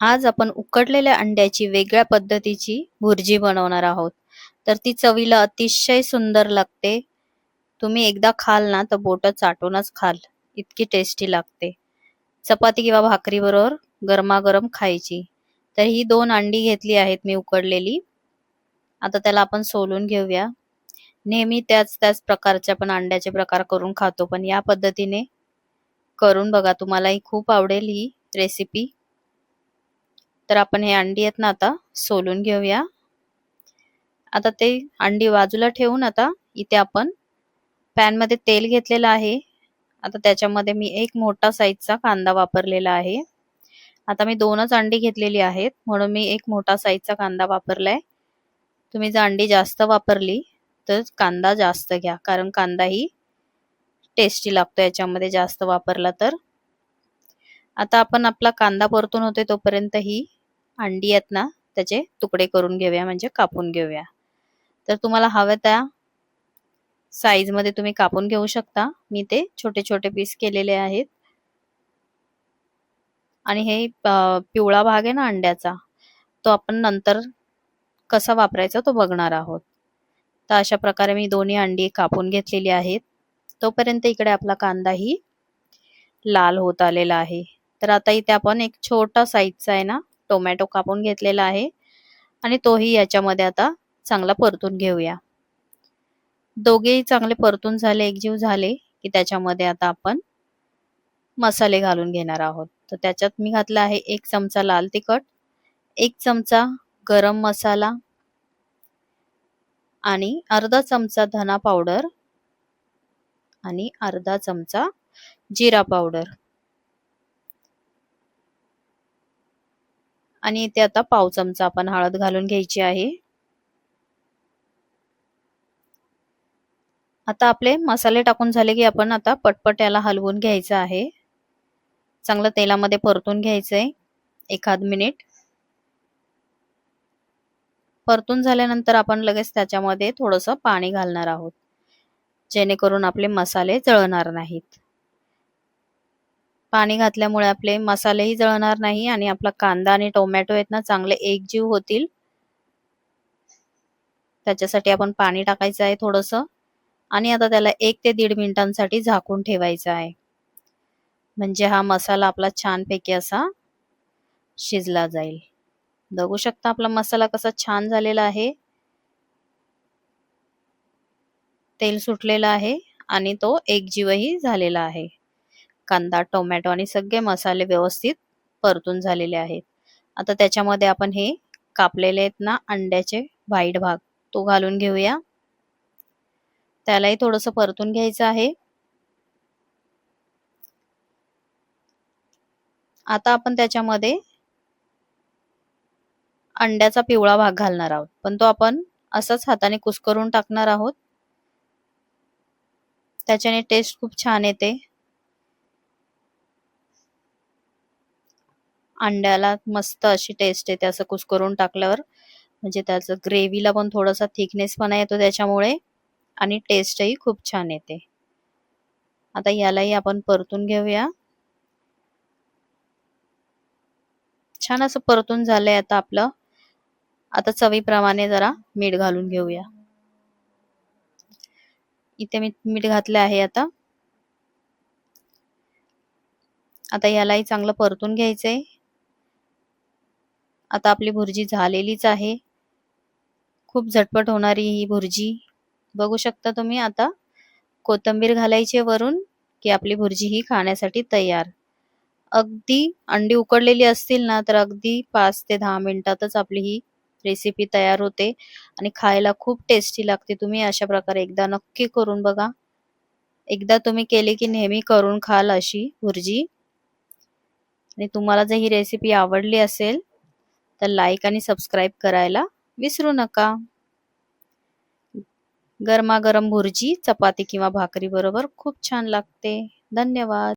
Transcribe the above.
आज आपण उकडलेल्या अंड्याची वेगळ्या पद्धतीची भुर्जी बनवणार आहोत. तर ती चवीला अतिशय सुंदर लागते. तुम्ही एकदा खाल ना तर बोटं चाटूनच खाल. इतकी टेस्टी लागते. चपाती किंवा भाकरी बरोबर गरमागरम खायची. तर ही 2 अंडी घेतली आहेत मी उकडलेली. आता त्याला आपण सोलून घेऊया. नेहमी त्याच प्रकारच्या आपण अंड्याचे प्रकार करून खातो, पण या पद्धतीने करून बघा. तुम्हालाही खूप आवडेल ही रेसिपी. तर आपण हे अंडी आहेत ना आता सोलून घेऊया. आता ते अंडी बाजूला ठेवून आता इथे आपण पॅन मध्ये तेल घेतलेलं आहे. आता त्याच्यामध्ये मी एक मोठा साईजचा कांदा वापरलेला आहे. आता मी 2च अंडी घेतलेली आहेत म्हणून मी एक मोठा साईजचा कांदा वापरलाय. तुम्ही जर अंडी जास्त वापरली तर कांदा जास्त घ्या, कारण कांदा ही टेस्टी लागतो याच्यामध्ये जास्त वापरला तर. आता आपण आपला कांदा परतून होते तोपर्यंत ही अंडी आहेत ना त्याचे तुकडे करून घेऊया, म्हणजे कापून घेऊया. तर तुम्हाला हव्या त्या साईज मध्ये तुम्ही कापून घेऊ शकता. मी ते छोटे छोटे पीस केलेले आहेत. आणि हे पिवळा भाग आहे ना अंड्याचा, तो आपण नंतर कसा वापरायचा तो बघणार आहोत. तर अशा प्रकारे मी दोन्ही अंडी कापून घेतलेली आहेत. तोपर्यंत इकडे आपला कांदाही लाल होत आलेला आहे. तर आता इथे आपण एक छोटा साईजचा आहे ना टोमॅटो कापून घेतलेला आहे आणि तोही याच्यामध्ये आता चांगला परतून घेऊया. दोघेही चांगले परतून झाले, एकजीव झाले की त्याच्यामध्ये आता आपण मसाले घालून घेणार आहोत. तर त्याच्यात मी घातला आहे 1 चमचा लाल तिखट, 1 चमचा गरम मसाला आणि अर्धा चमचा धना पावडर आणि अर्धा चमचा जिरा पावडर. आणि इथे आता पाव चमचा आपण हळद घालून घ्यायची आहे. आता आपले मसाले टाकून झाले की आपण आता पटपट याला हलवून घ्यायचं आहे. चांगलं तेलामध्ये परतून घ्यायचंय एखाद मिनिट. परतून झाल्यानंतर आपण लगेच त्याच्यामध्ये थोडंसं पाणी घालणार आहोत, जेणेकरून आपले मसाले जळणार नाहीत. पाणी घातल्यामुळे आपले मसालेही जळणार नाही आणि आपला कांदा आणि टोमॅटो आहेत ना चांगले एकजीव होतील. त्याच्यासाठी आपण पाणी टाकायचं आहे थोडंसं. आणि आता त्याला 1 ते 1.5 मिनिटांसाठी झाकून ठेवायचं आहे, म्हणजे हा मसाला आपला छानपैकी असा शिजला जाईल. बघू शकता आपला मसाला कसा छान झालेला आहे. तेल सुटलेलं आहे आणि तो एकजीवही झालेला आहे. कांदा, टोमॅटो आणि सगळे मसाले व्यवस्थित परतून झालेले आहेत. आता त्याच्यामध्ये आपण हे कापलेले आहेत ना अंड्याचे व्हाईट भाग तो घालून घेऊया. त्यालाही थोडंसं परतून घ्यायचं आहे. आता आपण त्याच्यामध्ये अंड्याचा पिवळा भाग घालणार आहोत, पण तो आपण असंच हाताने कुस्करून टाकणार आहोत. त्याच्याने टेस्ट खूप छान येते. अंड्याला मस्त अशी टेस्ट येते असं कुस्करून टाकल्यावर, म्हणजे त्याचं ग्रेव्हीला पण थोडासा थिकनेसपणा येतो त्याच्यामुळे आणि टेस्टही खूप छान येते. आता यालाही आपण परतून घेऊया. छान असं परतून झालंय आता आपलं. आता चवीप्रमाणे जरा मीठ घालून घेऊया. इथे मी मीठ घातले आहे. आता यालाही चांगलं परतून घ्यायचंय. आता आपली भुर्जी झालेलीच आहे. खूप झटपट होणारी ही भुर्जी. बघू शकता तुम्ही. आता कोथिंबीर घालायची वरून की आपली भुर्जी ही खाण्यासाठी तयार. अगदी अंडी उकडलेली असतील ना तर अगदी 5 ते 10 मिनिटातच आपली ही रेसिपी तयार होते आणि खायला खूप टेस्टी लागते. तुम्ही अशा प्रकारे एकदा नक्की करून बघा. एकदा तुम्ही केली की नेहमी करून खाल अशी भुर्जी. आणि तुम्हाला जर ही रेसिपी आवडली असेल तर लाईक आणि सबस्क्राईब करायला विसरू नका. गरमागरम भुर्जी चपाती किंवा भाकरी बरोबर खूप छान लागते. धन्यवाद.